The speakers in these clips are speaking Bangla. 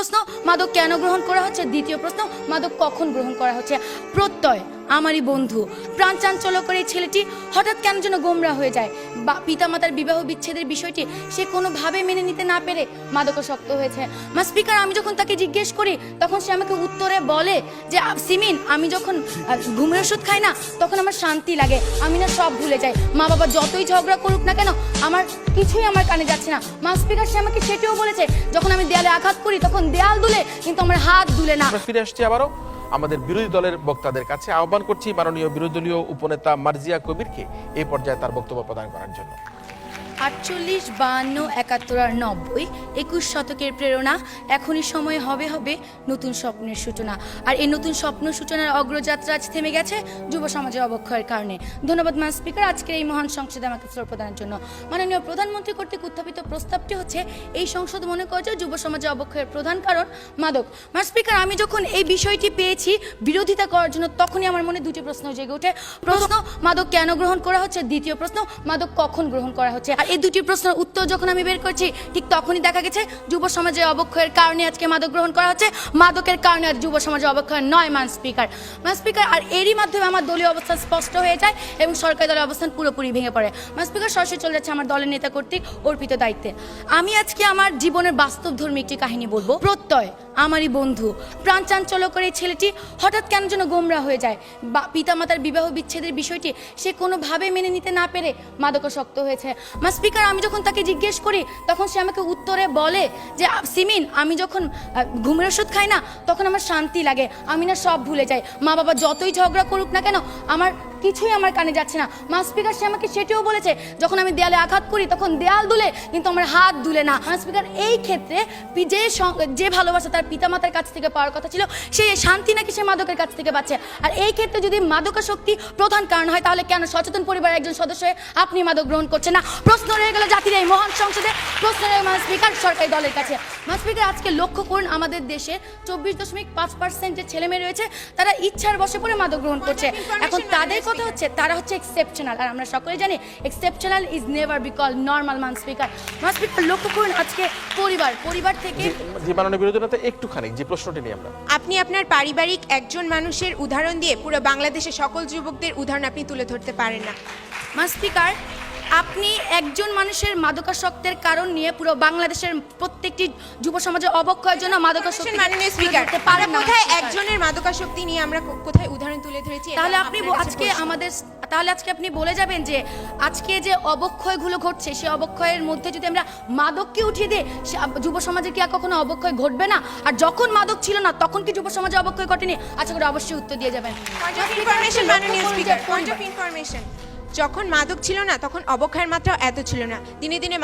প্রশ্ন, মাদক কেন গ্রহণ করা হচ্ছে? দ্বিতীয় প্রশ্ন, মাদক কখন গ্রহণ করা হচ্ছে? প্রত্যয় আমারই বন্ধু, প্রাণ চাঞ্চল্যকর এই ছেলেটি হঠাৎ কেন যেন গোমরা হয়ে যায়। বা পিতামাতার বিবাহ বিচ্ছেদের বিষয়টি সে কোনোভাবে মেনে নিতে না পেরে মাদকাসক্ত হয়েছে। স্পিকার, আমি যখন তাকে জিজ্ঞেস করি তখন সে আমাকে উত্তরে বলে যে সিমিন, আমি যখন ঘুমের ওষুধ খাই না তখন আমার শান্তি লাগে, আমি না সব ভুলে যাই। মা বাবা যতই ঝগড়া করুক না কেন আমার কিছুই আমার কানে যাচ্ছে না। স্পিকার, সে আমাকে সেটিও বলেছে যখন আমি দেয়ালে আঘাত করি তখন দেয়াল দুলে কিন্তু আমার হাত দুলে না। ফিরে আসছি আবারও আমাদের বিরোধী দলের বক্তাদের কাছে। আহ্বান করছি মাননীয় বিরোধী দলীয় উপনেতা মার্জিয়া কবিরকে এই পর্যায়ে তার বক্তব্য প্রদান করার জন্য। 48, 52, 71 আর 90, 21 শতকের প্রেরণা। এখনই সময় হবে নতুন স্বপ্নের সূচনা। আর এই নতুন স্বপ্ন সূচনার অগ্রযাত্রা আজ থেমে গেছে যুব সমাজের অবক্ষয়ের কারণে। ধন্যবাদ ম্যাম স্পিকার, আজকের এই মহান সংসদে আমাকে শ্রদ্ধা প্রদানের জন্য। মাননীয় প্রধানমন্ত্রী কর্তৃক উত্থাপিত প্রস্তাবটি হচ্ছে এই সংসদ মনে করে যে যুব সমাজের অবক্ষয়ের প্রধান কারণ মাদক। ম্যাম স্পিকার, আমি যখন এই বিষয়টি পেয়েছি বিরোধিতা করার জন্য তখনই আমার মনে দুটি প্রশ্ন জেগে ওঠে। প্রশ্ন, মাদক কেন গ্রহণ করা হচ্ছে? দ্বিতীয় প্রশ্ন, মাদক কখন গ্রহণ করা হচ্ছে? এই দুটি প্রশ্নের উত্তর যখন আমি বের করছি ঠিক তখনই দেখা গেছে যুব সমাজের অবক্ষয়ের কারণে আজকে মাদক গ্রহণ করা হচ্ছে, মাদকের কারণে আজ যুব সমাজের অবক্ষয় নয় ম্যাম স্পিকার। ম্যাম স্পিকার, আর এরই মাধ্যমে আমার দলীয় অবস্থান স্পষ্ট হয়ে যায় এবং সরকারি দলের অবস্থান পুরোপুরি ভেঙে পড়ে। ম্যাম স্পিকার, সরাসরি চলে যাচ্ছে আমার দলের নেতা কর্তৃক অর্পিত দায়িত্বে। আমি আজকে আমার জীবনের বাস্তবধর্মী একটি কাহিনী বলবো। প্রত্যয় আমারই বন্ধু, প্রাণ চাঞ্চল্যকর এই ছেলেটি হঠাৎ কেন যেন গোমরা হয়ে যায়। বা পিতামাতার বিবাহ বিচ্ছেদের বিষয়টি সে কোনোভাবে মেনে নিতে না পেরে মাদকাসক্ত হয়েছে। ম্যাম স্পিকার, আমি যখন তাকে জিজ্ঞেস করি তখন সে আমাকে উত্তরে বলে যে সিমিন, আমি যখন ঘুমের ওষুধ খাই না তখন আমার শান্তি লাগে, আমি না সব ভুলে যাই। মা বাবা যতই ঝগড়া করুক না কেন আমার কিছুই আমার কানে যাচ্ছে না। ম্যাম স্পিকার, সে আমাকে সেটিও বলেছে যখন আমি দেয়ালে আঘাত করি তখন দেয়াল দুলে কিন্তু আমার হাত দুলে না। ম্যাম স্পিকার, এই ক্ষেত্রে যে ভালোবাসা তার পিতামাতার কাছ থেকে পাওয়ার কথা ছিল সেই শান্তি নাকি সে মাদকের কাছ থেকে পাচ্ছে। আর এই ক্ষেত্রে যদি মাদকাসক্তি প্রধান কারণ হয় তাহলে কেন সচেতন পরিবারের একজন সদস্য হয়ে আপনি মাদক গ্রহণ করছেন না? প্রশ্ন রয়ে গেল জাতির এই মহান সংসদে, প্রশ্ন রয়ে ম্যাম স্পিকার সরকারি দলের কাছে। ম্যাম স্পিকার, আজকে লক্ষ্য করুন আমাদের দেশে 24.5% যে ছেলে মেয়ে রয়েছে তারা ইচ্ছার বশে পড়ে মাদক গ্রহণ করছে। এখন তাদের কথা হচ্ছে তারা হচ্ছে এক্সেপশনাল, আর আমরা সকলে জানি exceptional is never be called normal. Ma'am speaker, লক্ষ্য করুন আজকে পরিবার থেকে যে মাননীয় বিরোধী নেতা একটুখানি যে প্রশ্নটি নিয়ে আমরা আপনি আপনার পারিবারিক একজন মানুষের উদাহরণ দিয়ে পুরো বাংলাদেশের সকল যুবকদের উদাহরণ আপনি তুলে ধরতে পারেন না। ম্যাম স্পিকার, আপনি একজন মানুষের মাদকাসক্তের কারণ নিয়ে পুরো বাংলাদেশের প্রত্যেকটি যুব সমাজের অবক্ষয়ের জন্য মাদকাসক্তি মাননীয় স্পিকার, কোথায় একজনের মাদকাসক্তি নিয়ে আমরা কোথায় উদাহরণ তুলে ধরেছি? তাহলে আপনি আজকে আপনি বলে যাবেন যে আজকে যে অবক্ষয়গুলো ঘটছে সেই অবক্ষয়ের মধ্যে যদি আমরা মাদককে উঠিয়ে দিই যুব সমাজে কি আর কখনো অবক্ষয় ঘটবে না? আর যখন মাদক ছিল না তখন কি যুব সমাজে অবক্ষয় ঘটেনি? আচ্ছা করে অবশ্যই উত্তর দিয়ে যাবেন। মাননীয় স্পিকার, পয়েন্ট অফ ইনফরমেশন, যখন মাদক ছিল না তখন অবক্ষয়ের মাত্রা এত ছিল না। দিনে দিনে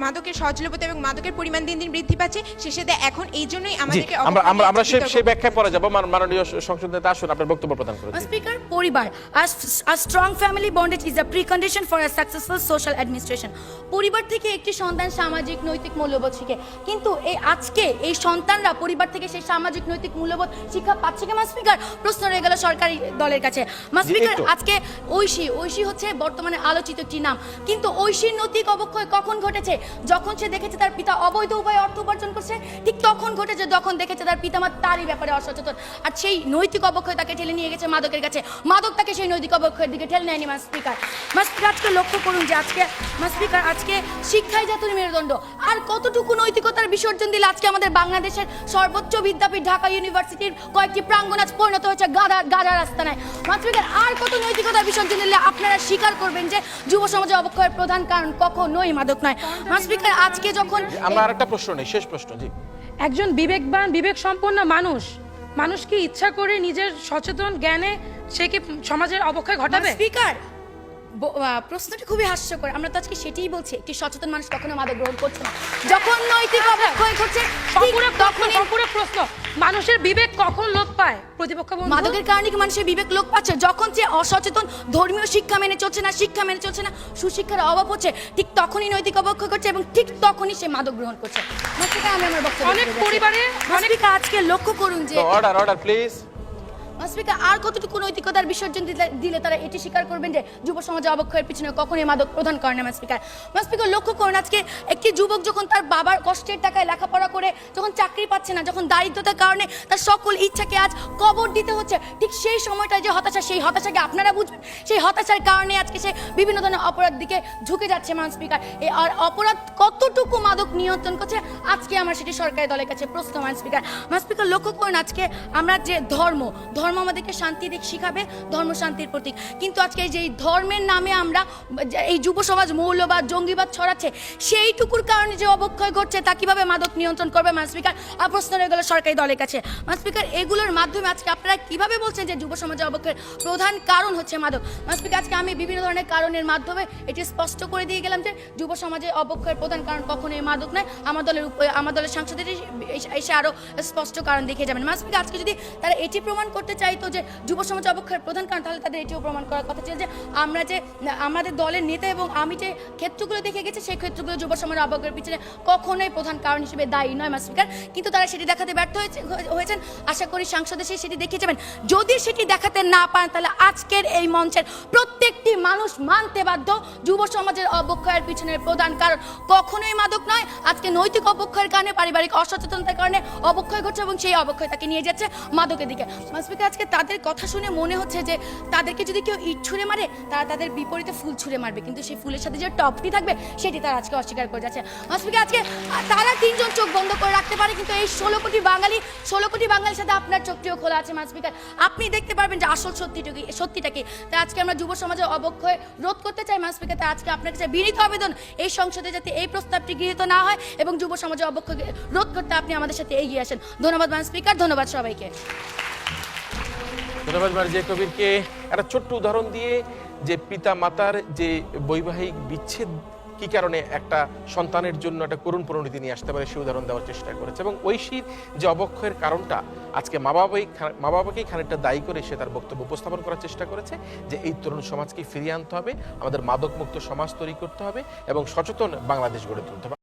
মাদকের সহজলভ্যতা এবং মাদকের পরিমাণ দিন দিন বৃদ্ধি পাচ্ছে। শেষে এখন এই জন্যই আমাদেরকে আমরা সেই ব্যাখ্যায় পরে যাব। মাননীয় সংসদ নেতা আসুন আপনার বক্তব্য প্রদান করুন। স্পিকার, পরিবার a strong family bondage is a precondition for a successful social administration. পরিবার থেকে একটি সন্তান সামাজিক নৈতিক মূল্যবোধ শিখে, কিন্তু আজকে এই সন্তানরা পরিবার থেকে সেই সামাজিক নৈতিক মূল্যবোধ শিক্ষা পাচ্ছে কি? ম্যাম স্পিকার, প্রশ্ন রয়ে গেল সরকারি দলের কাছে। ম্যাম স্পিকার, আজকে ঐশী হচ্ছে বর্তমানে আলোচিত একটি নাম, কিন্তু ঐশীর নৈতিক অবক্ষয় কখন ঘটেছে? যখন সে দেখেছে তার পিতা অবৈধ উপায়ে অর্থ উপার্জন করছে, ঠিক তখন ঘটেছে যখন দেখেছে তার পিতামাতা তারই ব্যাপারে অসচেতন। আর সেই নৈতিক অবক্ষয় তাকে ঠেলে নিয়ে গেছে মাদকের কাছে, মাদক তাকে সেই নৈতিক অবক্ষয়ের দিকে ঠেলে নেয়নি। ম্যাম স্পিকার, আজকে লক্ষ্য করুন যে আজকে শিক্ষাই জাতীয় মেরুদণ্ড। আর কতটুকু নৈতিকতার বিসর্জন দিলে আজকে আমাদের বাংলাদেশের সর্বোচ্চ বিদ্যাপীঠ ঢাকা ইউনিভার্সিটির কয়েকটি প্রাঙ্গণ আজ পরিণত হয়েছে গাধার রাস্তায়। ম্যাম স্পিকার, আর কত নৈতিকতার বিসর্জন দিলে আপনারা স্বীকার করবেন যে যুব সমাজের অবক্ষয়ের প্রধান কারণ কখনোই মাদক নয়? ম্যাম স্পিকার, আজকে যখন আমরা আরেকটা প্রশ্ন নেই, শেষ প্রশ্ন। জি, একজন বিবেকবান বিবেক সম্পন্ন মানুষ কি ইচ্ছা করে নিজের সচেতন জ্ঞানে সে কি সমাজের অবক্ষয় ঘটাবে? স্পিকার, প্রশ্নটি খুবই হাস্যকর। আমরা তো আজকে সেটাই বলছি, একটি সচেতন মানুষ কখনো মাদক গ্রহণ করছে না। যখন নৈতিক অবক্ষয় ঘটছে সম্পূর্ণ প্রশ্ন, মানুষের বিবেক কখন লোপ পায়? প্রতিপক্ষ বন্ধু, মাদকের কারণে কি মানুষের বিবেক লোপ পাচ্ছে? যখন সে অসচেতন, ধর্মীয় শিক্ষা মেনে চলছে না, সুশিক্ষার অভাব হচ্ছে, ঠিক তখনই নৈতিক অবক্ষয় করছে এবং ঠিক তখনই সে মাদক গ্রহণ করছে। আমি আমার বক্তব্য অনেক পরিবারে আজকে লক্ষ্য করুন যে অর্ডার প্লিজ। স্পিকার আর কতটুকু নৈতিকতার বিসর্জন দিলে তারা এটি স্বীকার করবেন যে যুব সমাজে অবক্ষয়ের পিছনে কখনোই মাদক প্রধান কারণ না স্পিকার লক্ষ্য করুন আজকে একটি যুবক যখন তার বাবার কষ্টের টাকায় লেখাপড়া করে যখন চাকরি পাচ্ছে না, যখন দারিদ্রতার কারণে তার সকল ইচ্ছাকে আজ কবর দিতে হচ্ছে, ঠিক সেই সময়টায় যে হতাশা, সেই হতাশাকে আপনারা বুঝবেন। সেই হতাশার কারণে আজকে সে বিভিন্ন ধরনের অপরাধ দিকে ঝুঁকে যাচ্ছে স্পিকার। এই আর অপরাধ কতটুকু মাদক নিয়ন্ত্রণ করছে আজকে আমার সেটি সরকারি দলের কাছে প্রশ্ন স্পিকার লক্ষ্য করুন আজকে আমরা যে ধর্ম আমাদেরকে শান্তি দিক শিখাবে, ধর্ম শান্তির প্রতীক, কিন্তু আজকে যে ধর্মের নামে আমরা এই যুব সমাজ মৌলবাদ জঙ্গিবাদ ছড়াচ্ছে, সেইটুকুর কারণে যে অবক্ষয় ঘটছে তা কিভাবে মাদক নিয়ন্ত্রণ করবে স্পিকার? প্রশ্ন রয়ে গেল সরকারি দলের কাছে স্পিকার। এগুলোর মাধ্যমে আজকে আপনারা কিভাবে বলছেন যে যুব সমাজে অবক্ষয়ের প্রধান কারণ হচ্ছে মাদক? স্পিকার আজকে আমি বিভিন্ন ধরনের কারণের মাধ্যমে এটি স্পষ্ট করে দিয়ে গেলাম যে যুব সমাজে অবক্ষয়ের প্রধান কারণ কখনোই মাদক নয়। আমার দলের সাংসদের এসে আরো স্পষ্ট কারণ দেখিয়ে যাবেন স্পিকার। আজকে যদি তারা এটি প্রমাণ করতে চাইতো যে যুব সমাজ অবক্ষয়ের প্রধান কারণ, তাহলে তাদের এটিও প্রমাণ করার কথা ছিল যে আমরা যে আমাদের দলের নেতা এবং আমি যে ক্ষেত্রগুলো দেখে গেছি সেই ক্ষেত্রগুলো যুব সমাজের অবক্ষয়ের পিছনে কখনোই প্রধান কারণ হিসেবে দায়ী নয় স্পিকার। কিন্তু তারা সেটি দেখাতে ব্যর্থ হয়েছেন। আশা করি সাংসদ এসে সেটি দেখিয়ে যাবেন। যদি সেটি দেখাতে না পারেন তাহলে আজকের এই মঞ্চের প্রত্যেকটি মানুষ মানতে বাধ্য যুব সমাজের অবক্ষয়ের পিছনের প্রধান কারণ কখনোই মাদক নয়। আজকে নৈতিক অবক্ষয়ের কারণে, পারিবারিক অসচেতনতার কারণে অবক্ষয় ঘটছে এবং সেই অবক্ষয় তাকে নিয়ে যাচ্ছে মাদকের দিকে স্পিকার। আজকে তাদের কথা শুনে মনে হচ্ছে যে তাদেরকে যদি কেউ ইট ছুঁড়ে মারে তারা তাদের বিপরীতে ফুল ছুঁড়ে মারবে, কিন্তু সেই ফুলের সাথে যে টপটি থাকবে সেটি তারা আজকে অস্বীকার করে যাচ্ছে স্পিকার। আজকে তারা তিনজন চোখ বন্ধ করে রাখতে পারে, কিন্তু এই 16 কোটি বাঙালির সাথে আপনার চোখটিও খোলা আছে স্পিকার। আপনি দেখতে পারবেন যে আসল সত্যিটা কি। তাই আজকে আমরা যুব সমাজের অবক্ষয় রোধ করতে চাই স্পিকার। তাই আজকে আপনার কাছে বিনীত আবেদন এই সংসদে যাতে এই প্রস্তাবটি গৃহীত না হয় এবং যুব সমাজের অবক্ষয় রোধ করতে আপনি আমাদের সাথে এগিয়ে আসেন। ধন্যবাদ স্পিকার, ধন্যবাদ সবাইকে। ধন্যবাদ মার্জিয়া কবিরকে। একটা ছোট্ট উদাহরণ দিয়ে যে পিতা মাতার যে বৈবাহিক বিচ্ছেদ কি কারণে একটা সন্তানের জন্য একটা করুণ পরিণতি নিয়ে আসতে পারে সেই উদাহরণ দেওয়ার চেষ্টা করেছে, এবং ঐশীর যে অবক্ষয়ের কারণটা আজকে মা বাবাকেই খানিকটা দায়ী করে সে তার বক্তব্য উপস্থাপন করার চেষ্টা করেছে যে এই তরুণ সমাজকে ফিরিয়ে আনতে হবে, আমাদের মাদকমুক্ত সমাজ তৈরি করতে হবে এবং সচেতন বাংলাদেশ গড়ে তুলতে হবে।